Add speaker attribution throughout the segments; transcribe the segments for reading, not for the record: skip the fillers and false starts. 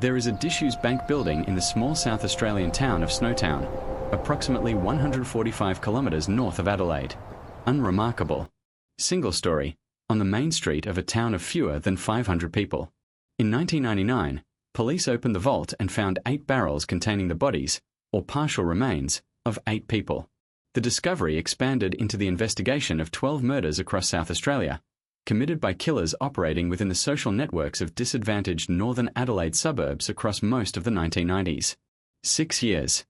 Speaker 1: There is a disused bank building in the small South Australian town of Snowtown, approximately 145 kilometres north of Adelaide. Unremarkable. Single story, on the main street of a town of fewer than 500 people. In 1999, police opened the vault and found 8 barrels containing the bodies, or partial remains, of 8 people. The discovery expanded into the investigation of 12 murders across South Australia, committed by killers operating within the social networks of disadvantaged northern Adelaide suburbs across most of the 1990s. 6 years.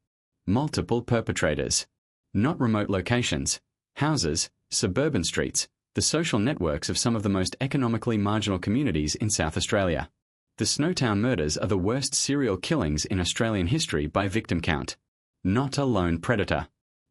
Speaker 1: Multiple perpetrators. Not remote locations, houses, suburban streets, the social networks of some of the most economically marginal communities in South Australia. The Snowtown murders are the worst serial killings in Australian history by victim count. Not a lone predator.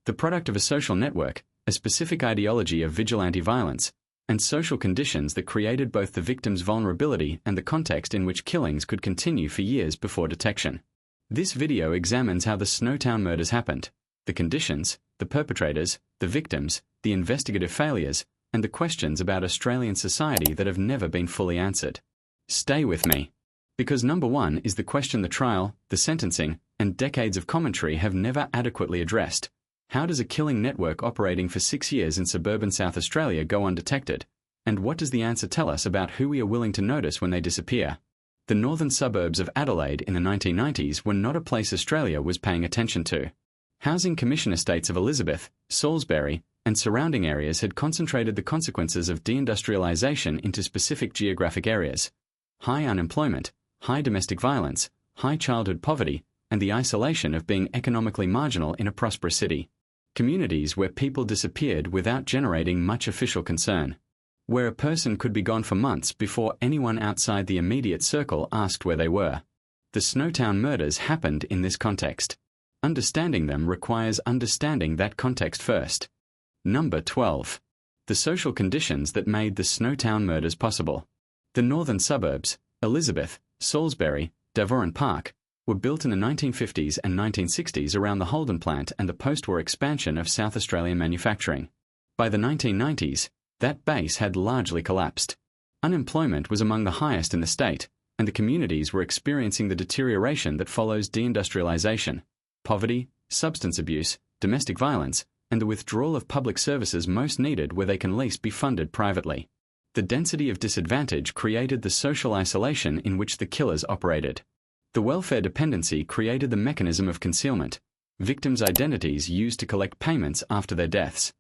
Speaker 1: The product of a social network, a specific ideology of vigilante violence, and social conditions that created both the victim's vulnerability and the context in which killings could continue for years before detection. This video examines how the Snowtown murders happened, the conditions, the perpetrators, the victims, the investigative failures, and the questions about Australian society that have never been fully answered. Stay with me. Because number 1 is the question the trial, the sentencing, and decades of commentary have never adequately addressed. How does a killing network operating for 6 years in suburban South Australia go undetected? And what does the answer tell us about who we are willing to notice when they disappear? The northern suburbs of Adelaide in the 1990s were not a place Australia was paying attention to. Housing commission estates of Elizabeth, Salisbury, and surrounding areas had concentrated the consequences of deindustrialisation into specific geographic areas. High unemployment, high domestic violence, high childhood poverty, and the isolation of being economically marginal in a prosperous city. Communities where people disappeared without generating much official concern. Where a person could be gone for months before anyone outside the immediate circle asked where they were. The Snowtown murders happened in this context. Understanding them requires understanding that context first. Number 12. The social conditions that made the Snowtown murders possible. The northern suburbs, Elizabeth, Salisbury, Davuran Park, were built in the 1950s and 1960s around the Holden plant and the post-war expansion of South Australian manufacturing. By the 1990s, that base had largely collapsed. Unemployment was among the highest in the state, and the communities were experiencing the deterioration that follows deindustrialisation, poverty, substance abuse, domestic violence, and the withdrawal of public services most needed where they can least be funded privately. The density of disadvantage created the social isolation in which the killers operated. The welfare dependency created the mechanism of concealment, victims' identities used to collect payments after their deaths.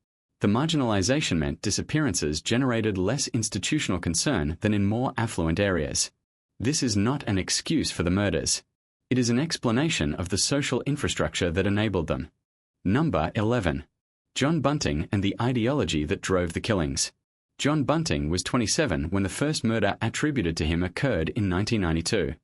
Speaker 1: The marginalisation meant disappearances generated less institutional concern than in more affluent areas. This is not an excuse for the murders. It is an explanation of the social infrastructure that enabled them. Number 11. John Bunting and the ideology that drove the killings. John Bunting was 27 when the first murder attributed to him occurred in 1992.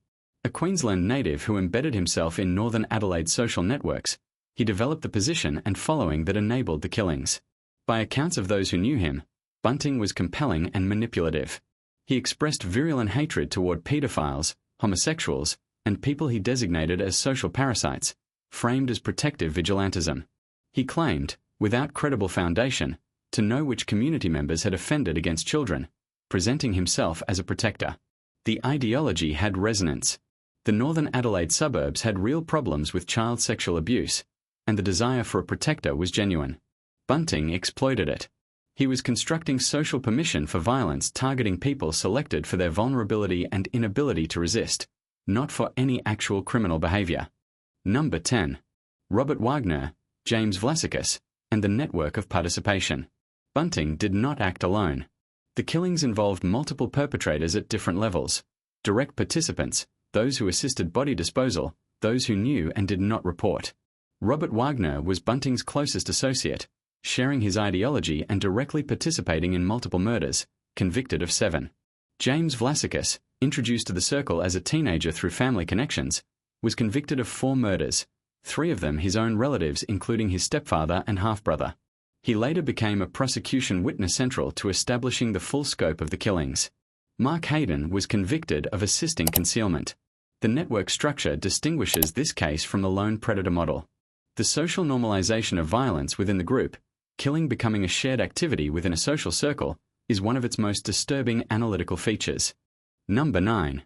Speaker 1: A Queensland native who embedded himself in northern Adelaide social networks, he developed the position and following that enabled the killings. By accounts of those who knew him, Bunting was compelling and manipulative. He expressed virulent hatred toward paedophiles, homosexuals, and people he designated as social parasites, framed as protective vigilantism. He claimed, without credible foundation, to know which community members had offended against children, presenting himself as a protector. The ideology had resonance. The northern Adelaide suburbs had real problems with child sexual abuse, and the desire for a protector was genuine. Bunting exploited it. He was constructing social permission for violence targeting people selected for their vulnerability and inability to resist, not for any actual criminal behaviour. Number 10. Robert Wagner, James Vlasikas, and the network of participation. Bunting did not act alone. The killings involved multiple perpetrators at different levels. Direct participants, those who assisted body disposal, those who knew and did not report. Robert Wagner was Bunting's closest associate, sharing his ideology and directly participating in multiple murders, convicted of 7. James Vlasikas, introduced to the circle as a teenager through family connections, was convicted of 4 murders, 3 of them his own relatives including his stepfather and half-brother. He later became a prosecution witness central to establishing the full scope of the killings. Mark Hayden was convicted of assisting concealment. The network structure distinguishes this case from the lone predator model. The social normalization of violence within the group, killing becoming a shared activity within a social circle, is one of its most disturbing analytical features. Number 9.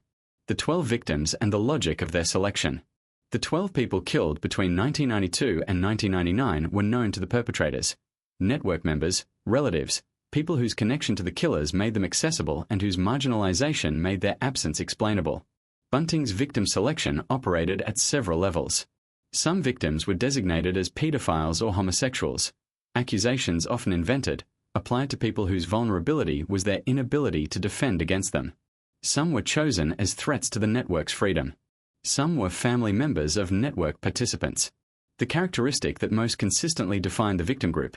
Speaker 1: The 12 victims and the logic of their selection. The 12 people killed between 1992 and 1999 were known to the perpetrators. Network members, relatives, people whose connection to the killers made them accessible and whose marginalization made their absence explainable. Bunting's victim selection operated at several levels. Some victims were designated as pedophiles or homosexuals. Accusations often invented, applied to people whose vulnerability was their inability to defend against them. Some were chosen as threats to the network's freedom. Some were family members of network participants. The characteristic that most consistently defined the victim group: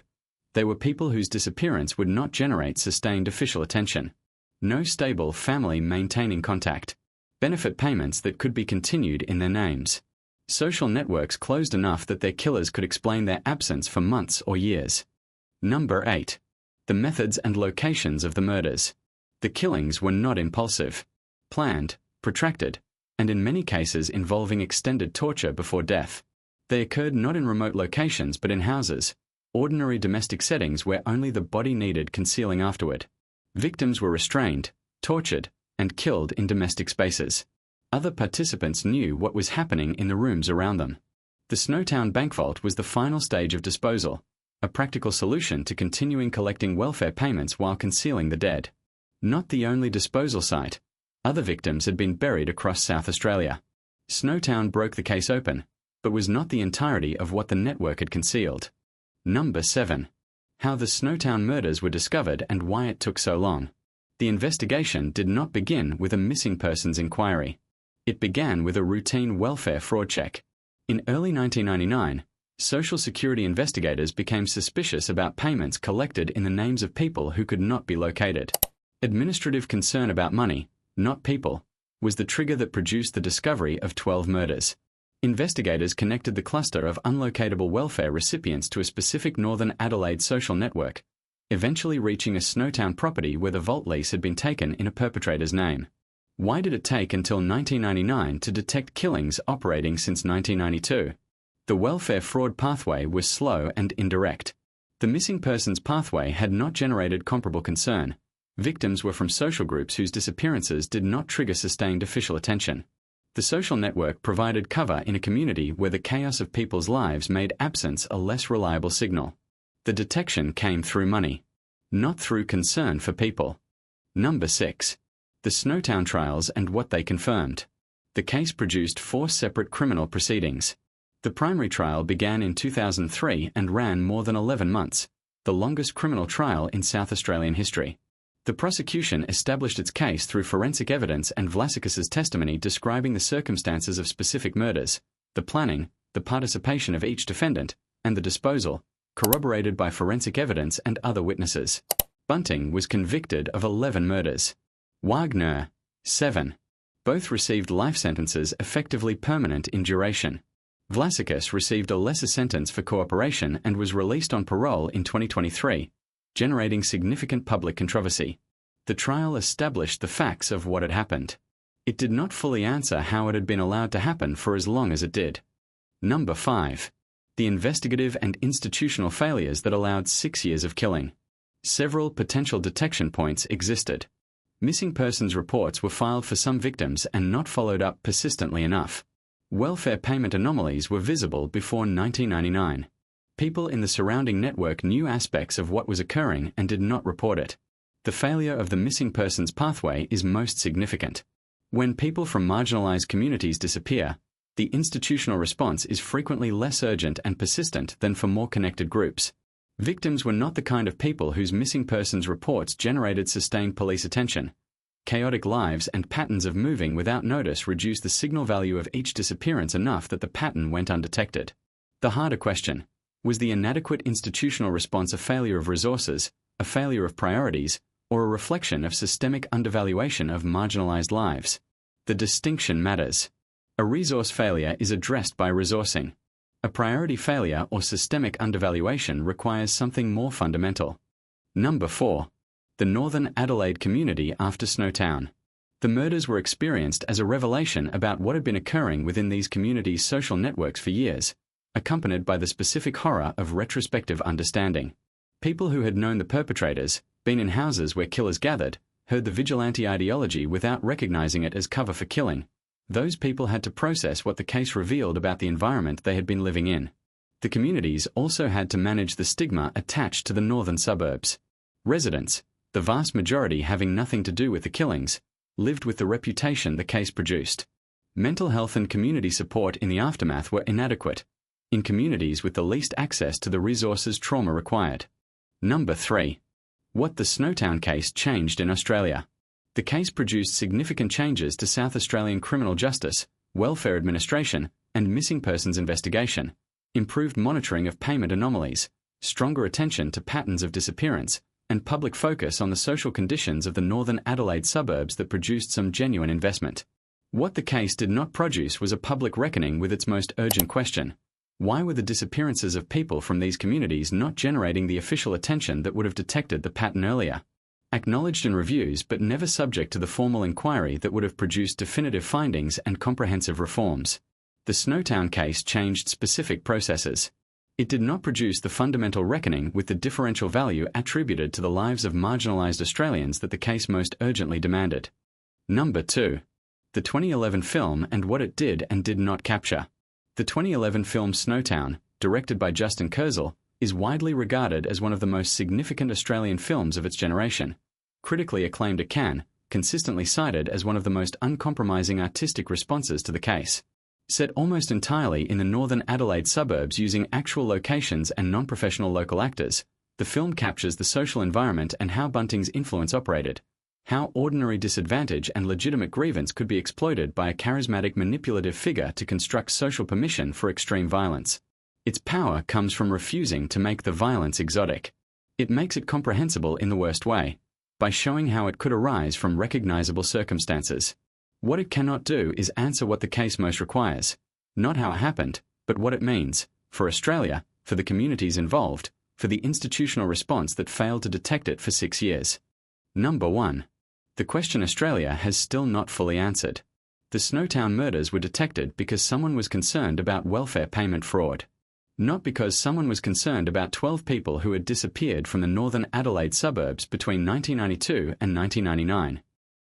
Speaker 1: they were people whose disappearance would not generate sustained official attention. No stable family maintaining contact. Benefit payments that could be continued in their names. Social networks closed enough that their killers could explain their absence for months or years. Number 8. The methods and locations of the murders. The killings were not impulsive. Planned, protracted, and in many cases involving extended torture before death. They occurred not in remote locations but in houses, ordinary domestic settings where only the body needed concealing afterward. Victims were restrained, tortured, and killed in domestic spaces. Other participants knew what was happening in the rooms around them. The Snowtown bank vault was the final stage of disposal, a practical solution to continuing collecting welfare payments while concealing the dead. Not the only disposal site. Other victims had been buried across South Australia. Snowtown broke the case open, but was not the entirety of what the network had concealed. Number 7. How the Snowtown murders were discovered and why it took so long. The investigation did not begin with a missing persons inquiry. It began with a routine welfare fraud check. In early 1999, Social Security investigators became suspicious about payments collected in the names of people who could not be located. Administrative concern about money, not people, was the trigger that produced the discovery of 12 murders. Investigators connected the cluster of unlocatable welfare recipients to a specific northern Adelaide social network, eventually reaching a Snowtown property where the vault lease had been taken in a perpetrator's name. Why did it take until 1999 to detect killings operating since 1992? The welfare fraud pathway was slow and indirect. The missing persons pathway had not generated comparable concern. Victims were from social groups whose disappearances did not trigger sustained official attention. The social network provided cover in a community where the chaos of people's lives made absence a less reliable signal. The detection came through money, not through concern for people. Number 6. The Snowtown trials and what they confirmed. The case produced 4 separate criminal proceedings. The primary trial began in 2003 and ran more than 11 months, the longest criminal trial in South Australian history. The prosecution established its case through forensic evidence and Vlasicus's testimony describing the circumstances of specific murders, the planning, the participation of each defendant, and the disposal, corroborated by forensic evidence and other witnesses. Bunting was convicted of 11 murders. Wagner, 7. Both received life sentences effectively permanent in duration. Vlasicus received a lesser sentence for cooperation and was released on parole in 2023, generating significant public controversy. The trial established the facts of what had happened. It did not fully answer how it had been allowed to happen for as long as it did. Number 5. The investigative and institutional failures that allowed 6 years of killing. Several potential detection points existed. Missing persons reports were filed for some victims and not followed up persistently enough. Welfare payment anomalies were visible before 1999. People in the surrounding network knew aspects of what was occurring and did not report it. The failure of the missing persons pathway is most significant. When people from marginalized communities disappear, the institutional response is frequently less urgent and persistent than for more connected groups. Victims were not the kind of people whose missing persons reports generated sustained police attention. Chaotic lives and patterns of moving without notice reduced the signal value of each disappearance enough that the pattern went undetected. The harder question: was the inadequate institutional response a failure of resources, a failure of priorities, or a reflection of systemic undervaluation of marginalized lives? The distinction matters. A resource failure is addressed by resourcing. A priority failure or systemic undervaluation requires something more fundamental. Number 4. The Northern Adelaide community after Snowtown. The murders were experienced as a revelation about what had been occurring within these communities' social networks for years, accompanied by the specific horror of retrospective understanding. People who had known the perpetrators, been in houses where killers gathered, heard the vigilante ideology without recognizing it as cover for killing. Those people had to process what the case revealed about the environment they had been living in. The communities also had to manage the stigma attached to the northern suburbs. Residents, the vast majority having nothing to do with the killings, lived with the reputation the case produced. Mental health and community support in the aftermath were inadequate, in communities with the least access to the resources trauma required. Number 3. What the Snowtown case changed in Australia. The case produced significant changes to South Australian criminal justice, welfare administration, and missing persons investigation, improved monitoring of payment anomalies, stronger attention to patterns of disappearance, and public focus on the social conditions of the northern Adelaide suburbs that produced some genuine investment. What the case did not produce was a public reckoning with its most urgent question. Why were the disappearances of people from these communities not generating the official attention that would have detected the pattern earlier? Acknowledged in reviews but never subject to the formal inquiry that would have produced definitive findings and comprehensive reforms. The Snowtown case changed specific processes. It did not produce the fundamental reckoning with the differential value attributed to the lives of marginalised Australians that the case most urgently demanded. Number 2. The 2011 film and what it did and did not capture. The 2011 film Snowtown, directed by Justin Kurzel, is widely regarded as one of the most significant Australian films of its generation. Critically acclaimed at Cannes, consistently cited as one of the most uncompromising artistic responses to the case. Set almost entirely in the northern Adelaide suburbs using actual locations and non-professional local actors, the film captures the social environment and how Bunting's influence operated, how ordinary disadvantage and legitimate grievance could be exploited by a charismatic manipulative figure to construct social permission for extreme violence. Its power comes from refusing to make the violence exotic. It makes it comprehensible in the worst way, by showing how it could arise from recognizable circumstances. What it cannot do is answer what the case most requires, not how it happened, but what it means, for Australia, for the communities involved, for the institutional response that failed to detect it for 6 years. Number 1. The question Australia has still not fully answered. The Snowtown murders were detected because someone was concerned about welfare payment fraud. Not because someone was concerned about 12 people who had disappeared from the northern Adelaide suburbs between 1992 and 1999.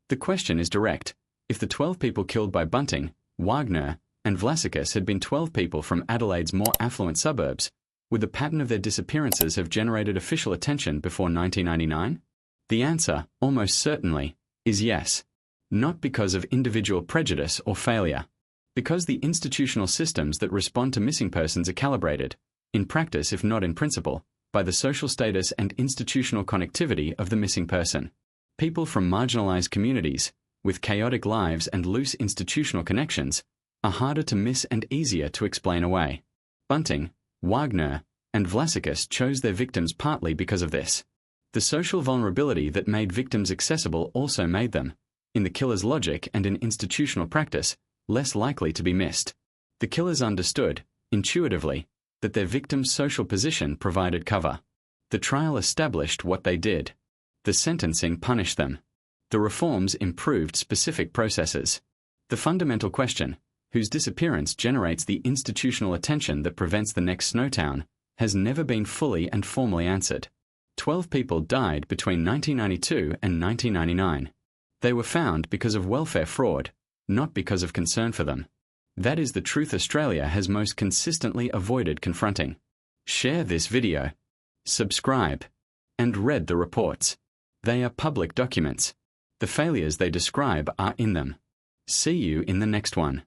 Speaker 1: The question is direct. If the 12 people killed by Bunting, Wagner, and Vlasicus had been 12 people from Adelaide's more affluent suburbs, would the pattern of their disappearances have generated official attention before 1999? The answer, almost certainly, is yes. Not because of individual prejudice or failure. Because the institutional systems that respond to missing persons are calibrated, in practice if not in principle, by the social status and institutional connectivity of the missing person. People from marginalised communities, with chaotic lives and loose institutional connections, are harder to miss and easier to explain away. Bunting, Wagner, and Vlasicus chose their victims partly because of this. The social vulnerability that made victims accessible also made them, in the killer's logic and in institutional practice, less likely to be missed. The killers understood, intuitively, that their victims' social position provided cover. The trial established what they did. The sentencing punished them. The reforms improved specific processes. The fundamental question, whose disappearance generates the institutional attention that prevents the next Snowtown, has never been fully and formally answered. 12 people died between 1992 and 1999. They were found because of welfare fraud, not because of concern for them. That is the truth Australia has most consistently avoided confronting. Share this video. Subscribe. And read the reports. They are public documents. The failures they describe are in them. See you in the next one.